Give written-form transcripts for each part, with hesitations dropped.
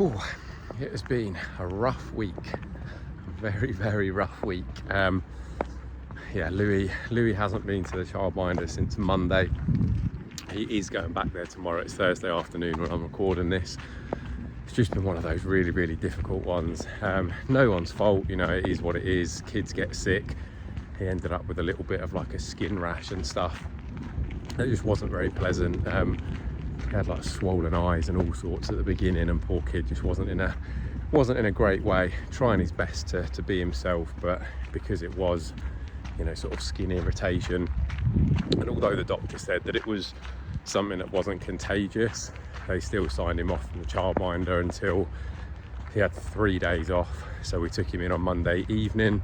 Ooh, it has been a rough week, a very rough week. Yeah, Louis hasn't been to the childminder since Monday. He is going back there tomorrow. It's Thursday afternoon when I'm recording this. It's just been one of those really difficult ones. No one's fault, you know, it is what it is. Kids get sick. He ended up with a little bit of like a skin rash and stuff. It just wasn't very pleasant. He had like swollen eyes and all sorts at the beginning, and poor kid just wasn't in a great way, trying his best to be himself, but because it was, you know, sort of skin irritation, and although the doctor said that it was something that wasn't contagious, they still signed him off from the childminder until he had 3 days off. So we took him in on Monday evening.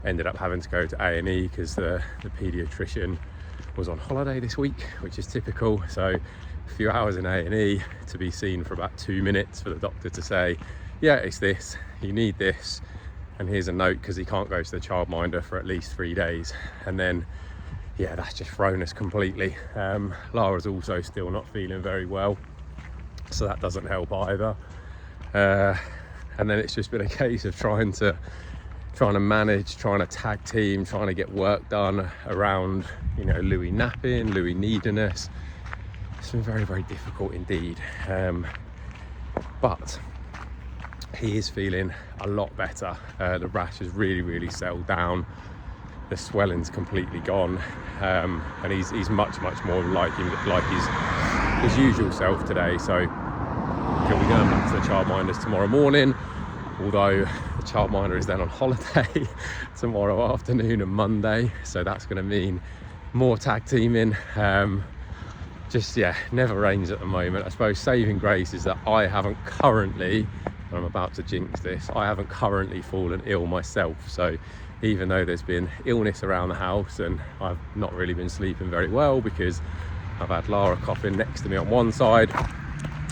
Ended up having to go to A&E because the paediatrician was on holiday this week, which is typical. So a few hours in A&E to be seen for about 2 minutes for the doctor to say, yeah, it's this, you need this, and here's a note because he can't go to the childminder for at least 3 days. And then, yeah, that's just thrown us completely. Lara's also still not feeling very well, so that doesn't help either. And then it's just been a case of trying to manage, trying to tag team, trying to get work done around, you know, Louis napping, Louis needing us. It's been very difficult indeed. But he is feeling a lot better. The rash has really settled down. The swelling's completely gone, and he's much more like his usual self today. So he'll be going back to the childminders tomorrow morning, although the childminder is then on holiday tomorrow afternoon and Monday, so that's going to mean more tag teaming. Never rains at the moment. I suppose saving grace is that I haven't currently, and I'm about to jinx this, I haven't currently fallen ill myself. So even though there's been illness around the house and I've not really been sleeping very well because I've had Lara coughing next to me on one side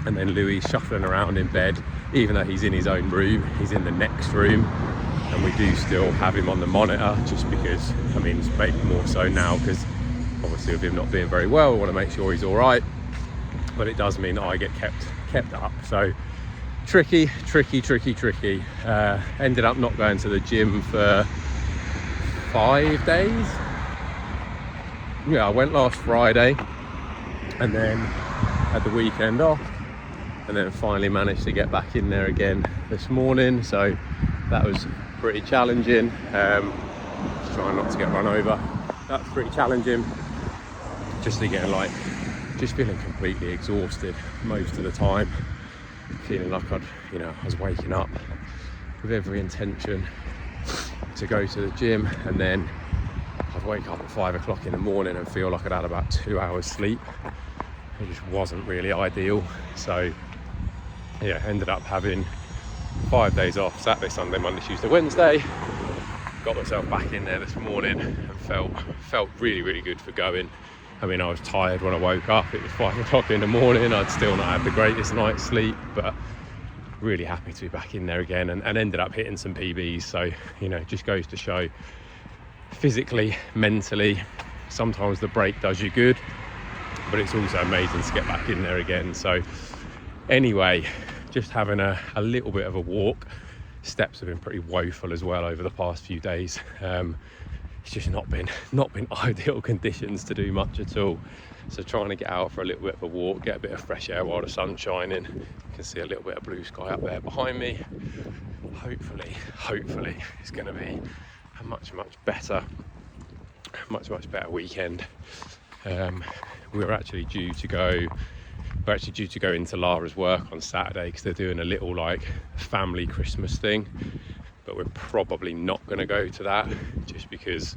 and then Louis shuffling around in bed, even though he's in his own room, he's in the next room, and we do still have him on the monitor just because, I mean, it's maybe more so now because obviously with him not being very well, I want to make sure he's all right, but it does mean that I get kept up. So tricky. Ended up not going to the gym for 5 days. Yeah, I went last Friday and then had the weekend off, and then finally managed to get back in there again this morning. So that was pretty challenging. Trying not to get run over. That's pretty challenging. Just feeling completely exhausted most of the time. Feeling like I was waking up with every intention to go to the gym, and then I'd wake up at 5 o'clock in the morning and feel like I'd had about 2 hours sleep. It just wasn't really ideal. So yeah, ended up having 5 days off: Saturday, Sunday, Monday, Tuesday, Wednesday. Got myself back in there this morning and felt really good for going. I mean, I was tired when I woke up. It was 5 o'clock in the morning. I'd still not had the greatest night's sleep, but really happy to be back in there again, and ended up hitting some PBs. So, you know, it just goes to show, physically, mentally, sometimes the break does you good, but it's also amazing to get back in there again. So anyway, just having a little bit of a walk. Steps have been pretty woeful as well over the past few days. It's just not been ideal conditions to do much at all. So trying to get out for a little bit of a walk, get a bit of fresh air while the sun's shining. You can see a little bit of blue sky up there behind me. Hopefully it's going to be a much better weekend. We're actually due to go into Lara's work on Saturday because they're doing a little like family Christmas thing, but we're probably not going to go to that just because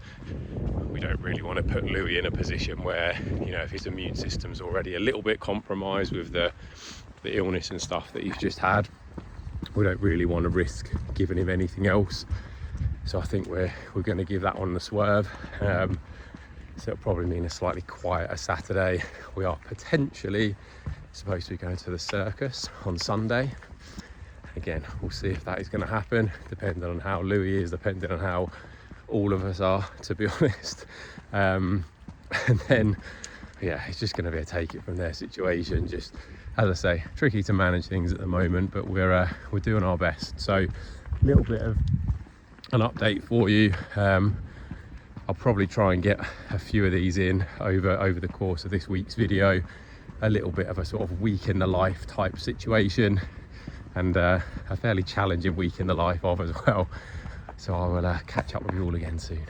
we don't really want to put Louis in a position where, you know, if his immune system's already a little bit compromised with the illness and stuff that he's just had, we don't really want to risk giving him anything else. So I think we're going to give that one the swerve. So it'll probably mean a slightly quieter Saturday. We are potentially supposed to be going to the circus on Sunday. Again, we'll see if that is going to happen, depending on how Louis is, depending on how all of us are, to be honest. And then yeah, it's just going to be a take it from their situation. Just, as I say, tricky to manage things at the moment, but we're doing our best. So a little bit of an update for you. I'll probably try and get a few of these in over the course of this week's video. A little bit of a sort of week in the life type situation, and a fairly challenging week in the life of as well. So I will catch up with you all again soon.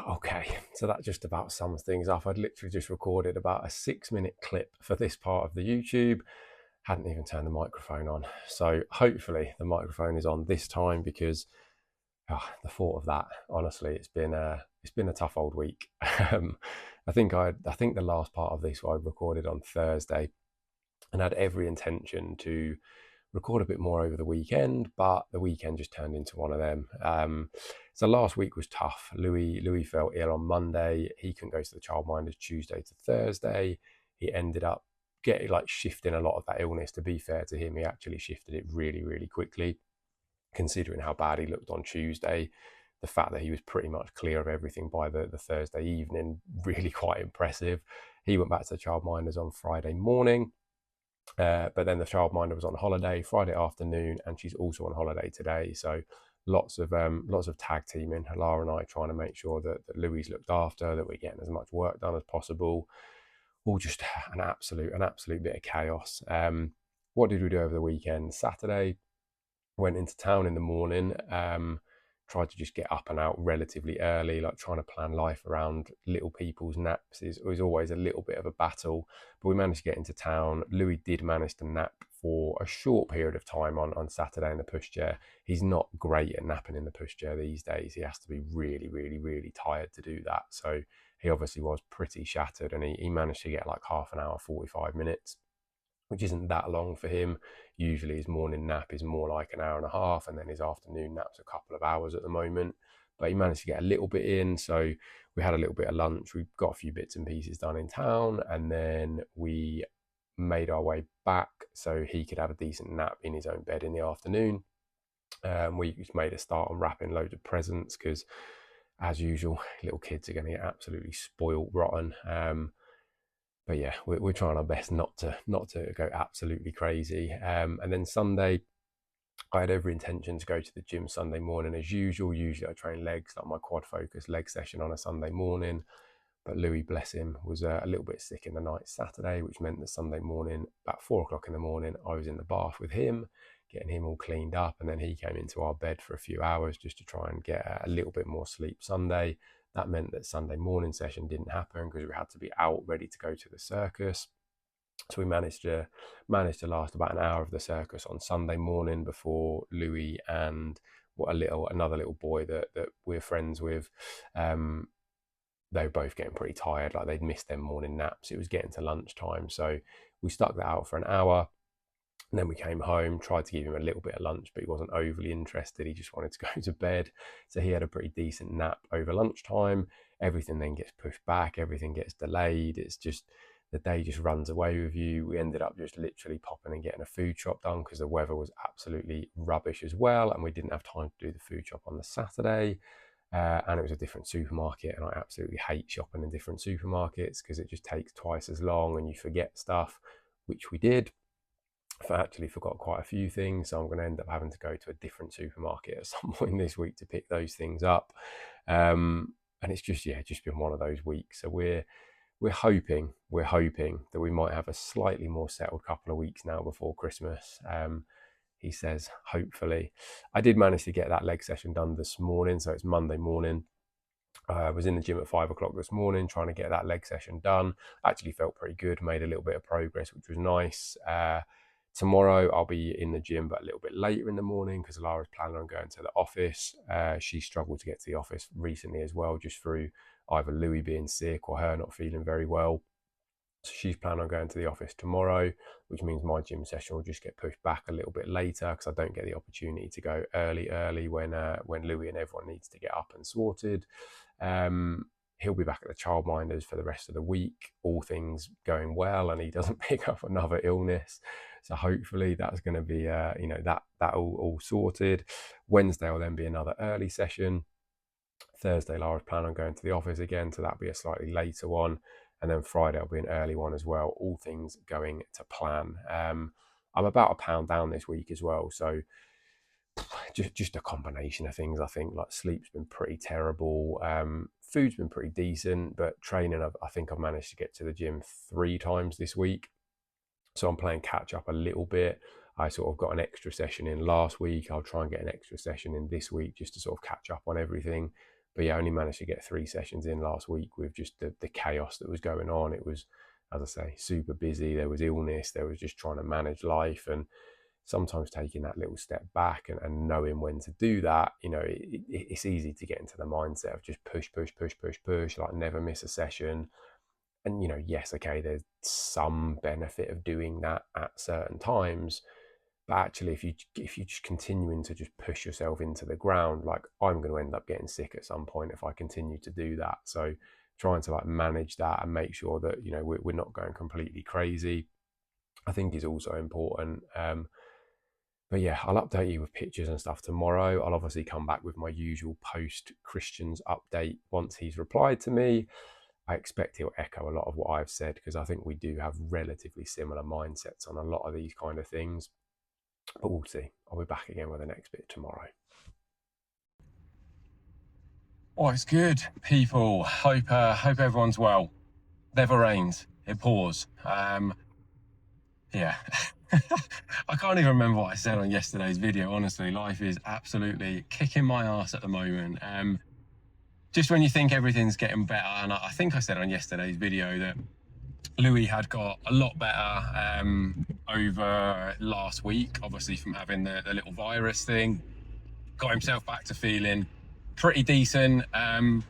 Okay, so that just about sums things up. I'd literally just recorded about a 6-minute clip for this part of the YouTube. Hadn't even turned the microphone on. So hopefully the microphone is on this time, because the thought of that, honestly, it's been a tough old week. I think the last part of this I recorded on Thursday, and had every intention to record a bit more over the weekend, but the weekend just turned into one of them. So last week was tough. Louis fell ill on Monday. He couldn't go to the childminders Tuesday to Thursday. He ended up shifting a lot of that illness. To be fair to him, he actually shifted it really, really quickly, considering how bad he looked on Tuesday. The fact that he was pretty much clear of everything by the Thursday evening, really quite impressive. He went back to the childminders on Friday morning. But then the childminder was on holiday Friday afternoon, and she's also on holiday today. So lots of tag teaming. Lara and I trying to make sure that Louis looked after, that we're getting as much work done as possible. All just an absolute bit of chaos. What did we do over the weekend? Saturday, went into town in the morning. Tried to just get up and out relatively early, like trying to plan life around little people's naps is always a little bit of a battle, but we managed to get into town. Louis did manage to nap for a short period of time on Saturday in the pushchair. He's not great at napping in the pushchair these days. He has to be really, really, really tired to do that. So he obviously was pretty shattered, and he managed to get like half an hour, 45 minutes, which isn't that long for him. Usually his morning nap is more like an hour and a half, and then his afternoon nap's a couple of hours at the moment. But he managed to get a little bit in, so we had a little bit of lunch. We got a few bits and pieces done in town, and then we made our way back so he could have a decent nap in his own bed in the afternoon. We made a start on wrapping loads of presents, because as usual, little kids are going to get absolutely spoiled rotten. But yeah, we're trying our best not to go absolutely crazy. And then Sunday, I had every intention to go to the gym Sunday morning as usual. Usually I train legs, like my quad focus leg session on a Sunday morning. But Louis, bless him, was a little bit sick in the night Saturday, which meant that Sunday morning, about 4:00 in the morning, I was in the bath with him, getting him all cleaned up. And then he came into our bed for a few hours just to try and get a little bit more sleep Sunday. That meant that Sunday morning session didn't happen, because we had to be out ready to go to the circus. So we managed to last about an hour of the circus on Sunday morning before Louis and another little boy that we're friends with, they were both getting pretty tired. Like, they'd missed their morning naps. It was getting to lunchtime, so we stuck that out for an hour. And then we came home, tried to give him a little bit of lunch, but he wasn't overly interested. He just wanted to go to bed. So he had a pretty decent nap over lunchtime. Everything then gets pushed back. Everything gets delayed. It's just, the day just runs away with you. We ended up just literally popping and getting a food shop done, because the weather was absolutely rubbish as well. And we didn't have time to do the food shop on the Saturday. And it was a different supermarket, and I absolutely hate shopping in different supermarkets, because it just takes twice as long and you forget stuff, which we did. I actually forgot quite a few things, so I'm going to end up having to go to a different supermarket at some point this week to pick those things up. And it's just been one of those weeks. So we're hoping that we might have a slightly more settled couple of weeks now before Christmas. He says, hopefully. I did manage to get that leg session done this morning, so it's Monday morning. I was in the gym at 5:00 this morning trying to get that leg session done. Actually felt pretty good, made a little bit of progress, which was nice. Tomorrow I'll be in the gym, but a little bit later in the morning, because Lara's planning on going to the office. She struggled to get to the office recently as well, just through either Louis being sick or her not feeling very well. So she's planning on going to the office tomorrow, which means my gym session will just get pushed back a little bit later, because I don't get the opportunity to go early when Louis and everyone needs to get up and sorted. He'll be back at the childminders for the rest of the week, all things going well, and he doesn't pick up another illness. So hopefully that's going to be, that all sorted. Wednesday will then be another early session. Thursday, Lara's planning on going to the office again, so that'll be a slightly later one. And then Friday will be an early one as well. All things going to plan. I'm about £1 down this week as well, so just a combination of things. I think like sleep's been pretty terrible, food's been pretty decent, but training, I think I've managed to get to the gym 3 times this week, so I'm playing catch up a little bit. I sort of got an extra session in last week. I'll try and get an extra session in this week just to sort of catch up on everything. But yeah, I only managed to get 3 sessions in last week with just the chaos that was going on. It was, as I say, super busy. There was illness. There was just trying to manage life, and sometimes taking that little step back and knowing when to do that. It's easy to get into the mindset of just push, like never miss a session. And, yes, okay, there's some benefit of doing that at certain times. But actually, if you just continuing to just push yourself into the ground, like I'm going to end up getting sick at some point if I continue to do that. So trying to like manage that and make sure that, we're not going completely crazy, I think is also important. But yeah, I'll update you with pictures and stuff tomorrow. I'll obviously come back with my usual post-Christian's update once he's replied to me. I expect he'll echo a lot of what I've said, because I think we do have relatively similar mindsets on a lot of these kind of things. But we'll see. I'll be back again with the next bit tomorrow. Oh, it's good, people. Hope everyone's well. Never rains. It pours. Yeah. I can't even remember what I said on yesterday's video. Honestly, life is absolutely kicking my ass at the moment. Just when you think everything's getting better, and I think I said on yesterday's video that Louis had got a lot better over last week, obviously from having the little virus thing. Got himself back to feeling pretty decent, and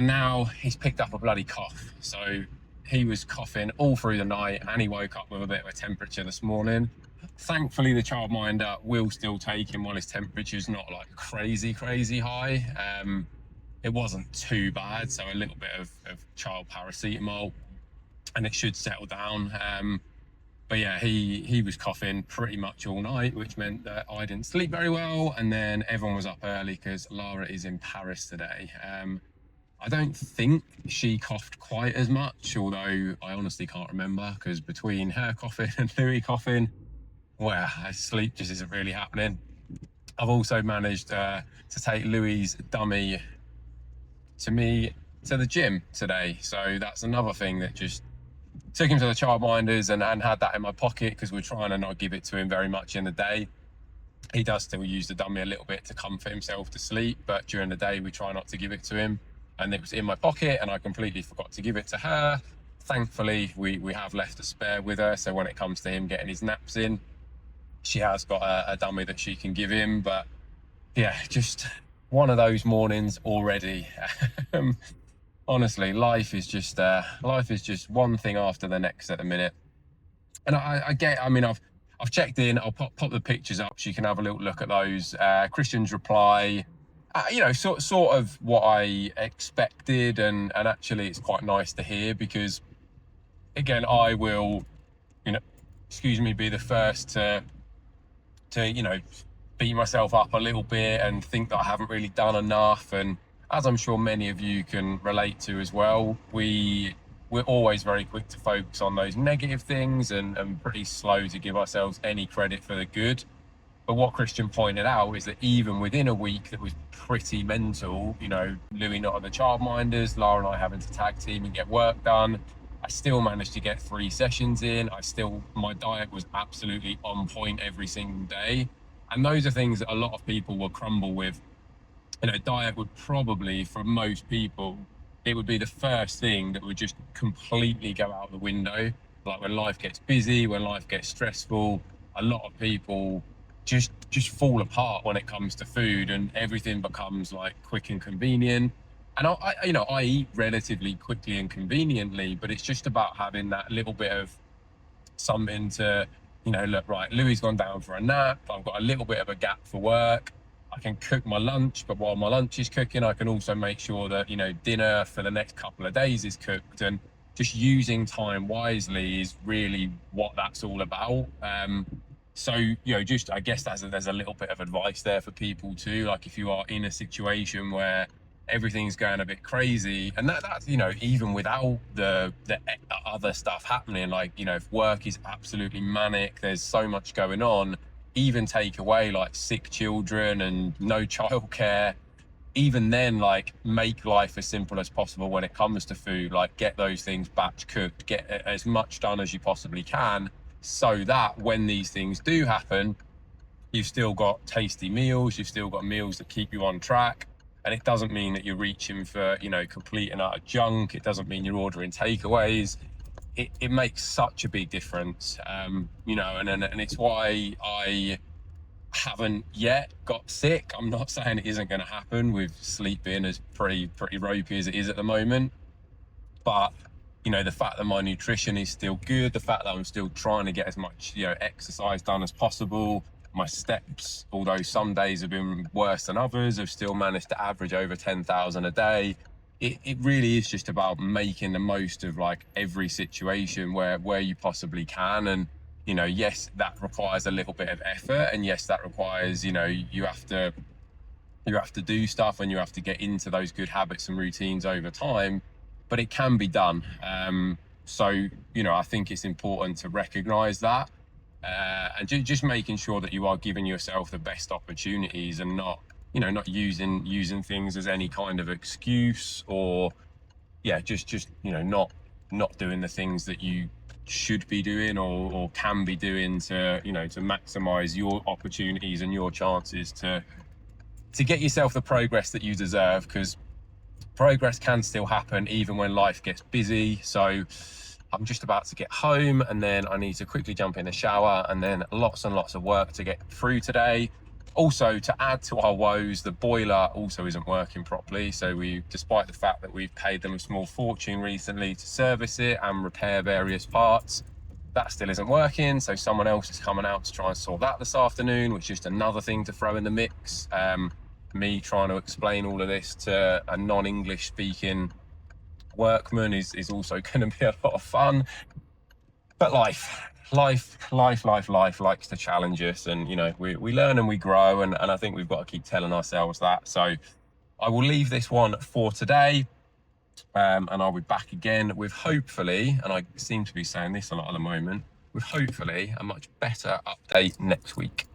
now he's picked up a bloody cough. So he was coughing all through the night, and he woke up with a bit of a temperature this morning. Thankfully, the childminder will still take him while his temperature's not like crazy high. It wasn't too bad, so a little bit of child paracetamol and it should settle down. But yeah, he was coughing pretty much all night, which meant that I didn't sleep very well, and then everyone was up early because Lara is in Paris today. I don't think she coughed quite as much, although I honestly can't remember, because between her coughing and Louis coughing, well, sleep just isn't really happening. I've also managed to take Louis' dummy to the gym today, so that's another thing that just took him to the childminders and had that in my pocket, because we're trying to not give it to him very much in the day. He does still use the dummy a little bit to comfort himself to sleep, but during the day we try not to give it to him. And it was in my pocket and I completely forgot to give it to her. Thankfully, we have left a spare with her, so when it comes to him getting his naps in, she has got a dummy that she can give him. But yeah, just one of those mornings already. Honestly, life is just one thing after the next at the minute. And I've checked in. I'll pop the pictures up so you can have a little look at those. Christian's reply, sort of what I expected, and actually it's quite nice to hear, because again, I will, be the first to beat myself up a little bit and think that I haven't really done enough. And as I'm sure many of you can relate to as well, we're always very quick to focus on those negative things and pretty slow to give ourselves any credit for the good. But what Christian pointed out is that even within a week that was pretty mental, Louis not on the childminders, Lara and I having to tag team and get work done, I still managed to get 3 sessions in. My diet was absolutely on point every single day. And those are things that a lot of people will crumble with. Diet would probably, for most people, it would be the first thing that would just completely go out the window. Like when life gets busy, when life gets stressful, a lot of people just fall apart when it comes to food, and everything becomes like quick and convenient. And I eat relatively quickly and conveniently, but it's just about having that little bit of something to, look, right, Louis gone down for a nap, I've got a little bit of a gap for work, I can cook my lunch, but while my lunch is cooking, I can also make sure that, dinner for the next couple of days is cooked. And just using time wisely is really what that's all about. So, I guess there's a little bit of advice there for people too. Like if you are in a situation where everything's going a bit crazy. And that's, you know, even without the other stuff happening, like, you know, if work is absolutely manic, there's so much going on, even take away like sick children and no childcare, even then, like, make life as simple as possible when it comes to food. Like, get those things batch cooked, get as much done as you possibly can, so that when these things do happen, you've still got tasty meals, you've still got meals that keep you on track. And it doesn't mean that you're reaching for, you know, complete and utter junk. It doesn't mean you're ordering takeaways. It makes such a big difference, you know, and it's why I haven't yet got sick. I'm not saying it isn't going to happen, with sleep being as pretty ropey as it is at the moment. But, you know, the fact that my nutrition is still good, the fact that I'm still trying to get as much, you know, exercise done as possible, my steps, although some days have been worse than others, have still managed to average over 10,000 a day. It really is just about making the most of like every situation where you possibly can. And, you know, yes, that requires a little bit of effort, and yes, that requires, you know, you have to do stuff, and you have to get into those good habits and routines over time, but it can be done. So, you know, I think it's important to recognize that, and just making sure that you are giving yourself the best opportunities, and not, you know, not using things as any kind of excuse, or yeah, just you know, not doing the things that you should be doing or can be doing to, you know, to maximize your opportunities and your chances to get yourself the progress that you deserve, because progress can still happen even when life gets busy. So I'm just about to get home, and then I need to quickly jump in the shower, and then lots and lots of work to get through today. Also, to add to our woes, the boiler also isn't working properly. So despite the fact that we've paid them a small fortune recently to service it and repair various parts, that still isn't working. So someone else is coming out to try and sort that this afternoon, which is just another thing to throw in the mix. Me trying to explain all of this to a non-English speaking workman is also going to be a lot of fun. But life likes to challenge us, and, you know, we learn and we grow, and I think we've got to keep telling ourselves that. So I will leave this one for today, and I'll be back again with, hopefully, and I seem to be saying this a lot at the moment, with hopefully a much better update next week.